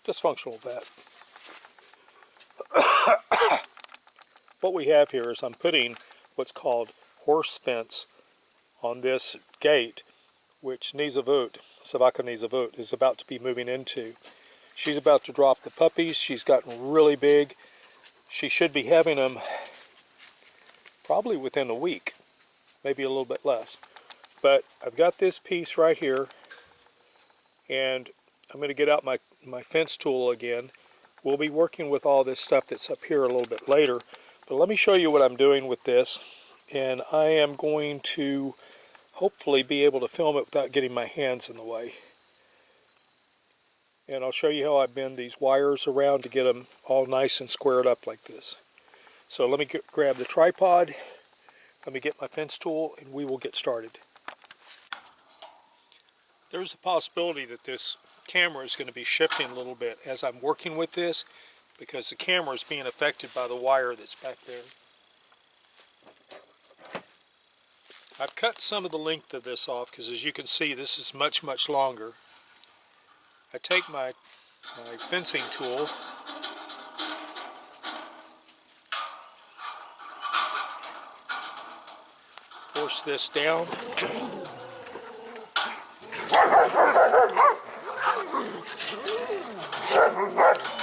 dysfunctional vet. What we have here is I'm putting what's called horse fence on this gate, which Nizavut, Savaka Nizavut, is about to be moving into. She's about to drop the puppies. She's gotten really big. She should be having them probably within a week, maybe a little bit less. But I've got this piece right here, and I'm going to get out my fence tool again. We'll be working with all this stuff that's up here a little bit later, but let me show you what I'm doing with this, and I am going to hopefully be able to film it without getting my hands in the way. And I'll show you how I bend these wires around to get them all nice and squared up like this. So let me grab the tripod, let me get my fence tool, and we will get started. There's a possibility that this camera is going to be shifting a little bit as I'm working with this, because the camera is being affected by the wire that's back there. I've cut some of the length of this off because, as you can see, this is much, much longer. I take my fencing tool, force this down.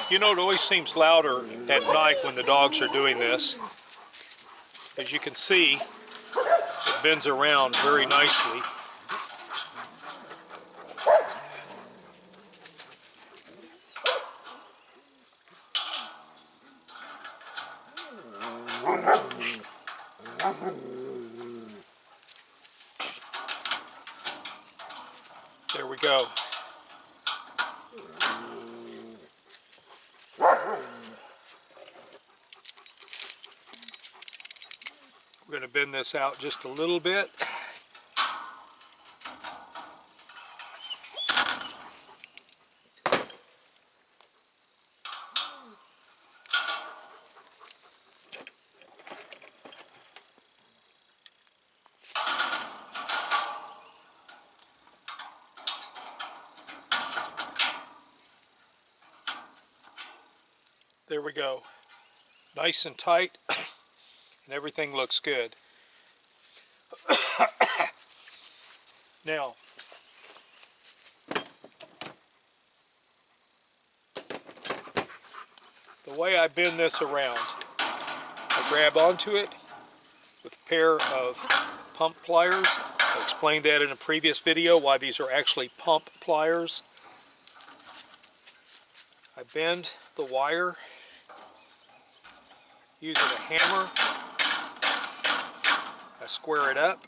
You know, it always seems louder at night when the dogs are doing this. As you can see, it bends around very nicely. There we go. We're going to bend this out just a little bit. There we go. Nice and tight, and everything looks good. Now, the way I bend this around, I grab onto it with a pair of pump pliers. I explained that in a previous video, why these are actually pump pliers. I bend the wire using a hammer. I square it up.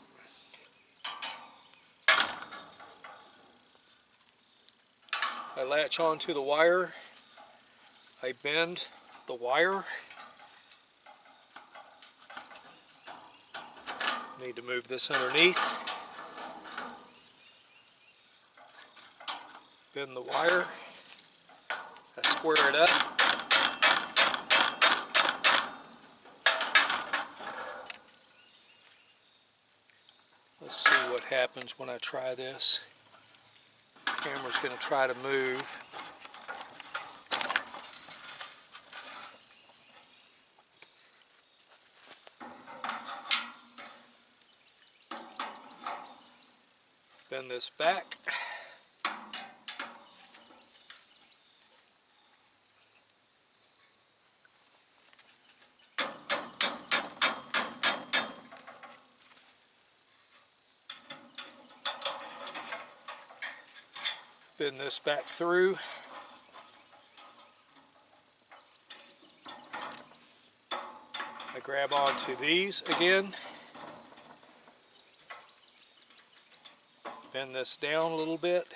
I latch onto the wire. I bend the wire. Need to move this underneath. Bend the wire. I square it up. Let's see what happens when I try this. The camera's going to try to move. Bend this back. Bend this back through. I grab onto these again. Bend this down a little bit.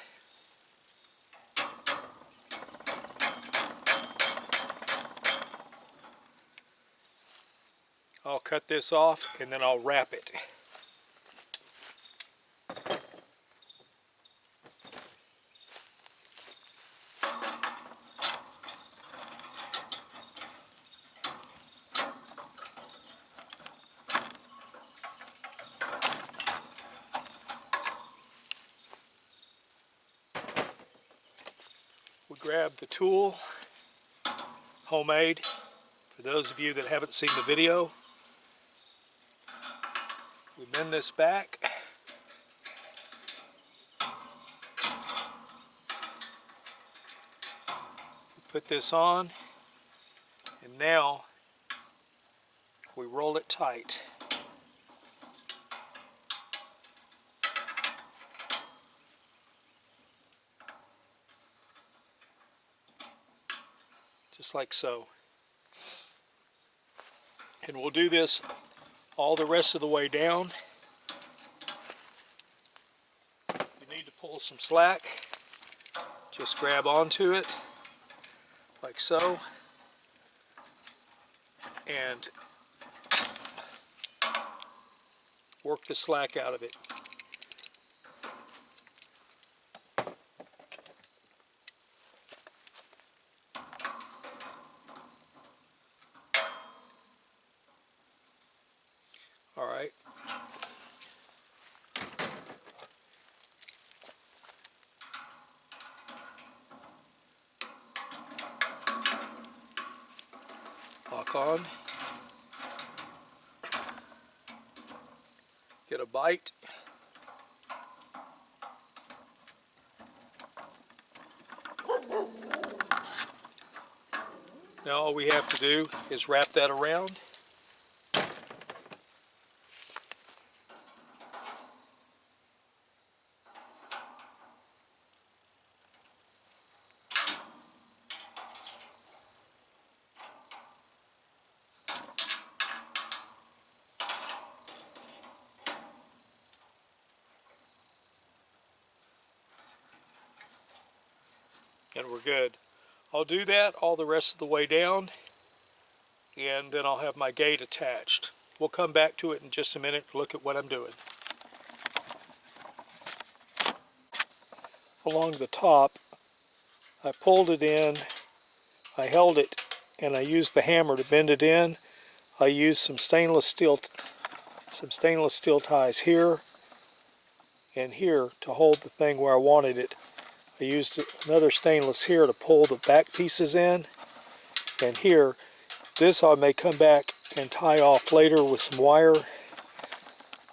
I'll cut this off and then I'll wrap it. We grab the tool, homemade. For those of you that haven't seen the video, we bend this back. Put this on, and now we roll it tight. Just like so. And we'll do this all the rest of the way down. You need to pull some slack. Just grab onto it, like so, and work the slack out of it. All right. Lock on. Get a bite. Now all we have to do is wrap that around. And we're good. I'll do that all the rest of the way down, and then I'll have my gate attached. We'll come back to it in just a minute to look at what I'm doing. Along the top, I pulled it in, I held it, and I used the hammer to bend it in. I used some stainless steel ties here and here to hold the thing where I wanted it. I used another stainless here to pull the back pieces in, and here, this I may come back and tie off later with some wire.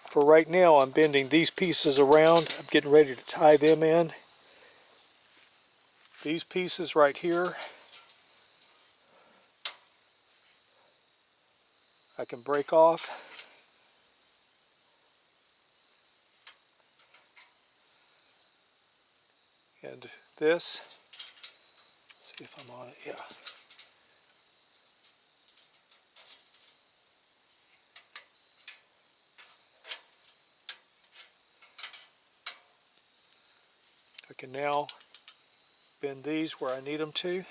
For right now, I'm bending these pieces around. I'm getting ready to tie them in. These pieces right here, I can break off. And this, see if I'm on it, yeah. I can now bend these where I need them to.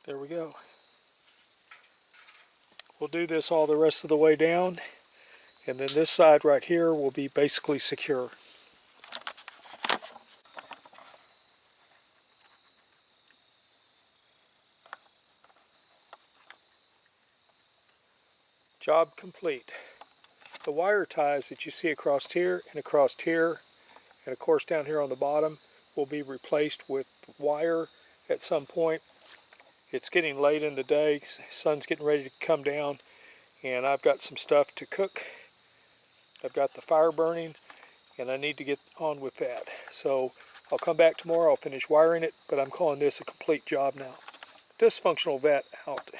There we go. We'll do this all the rest of the way down, and then this side right here will be basically secure. Job complete. The wire ties that you see across here And of course down here on the bottom will be replaced with wire at some point. It's getting late in the day, sun's getting ready to come down, and I've got some stuff to cook. I've got the fire burning, and I need to get on with that. So I'll come back tomorrow, I'll finish wiring it, but I'm calling this a complete job now. Dysfunctional vet out.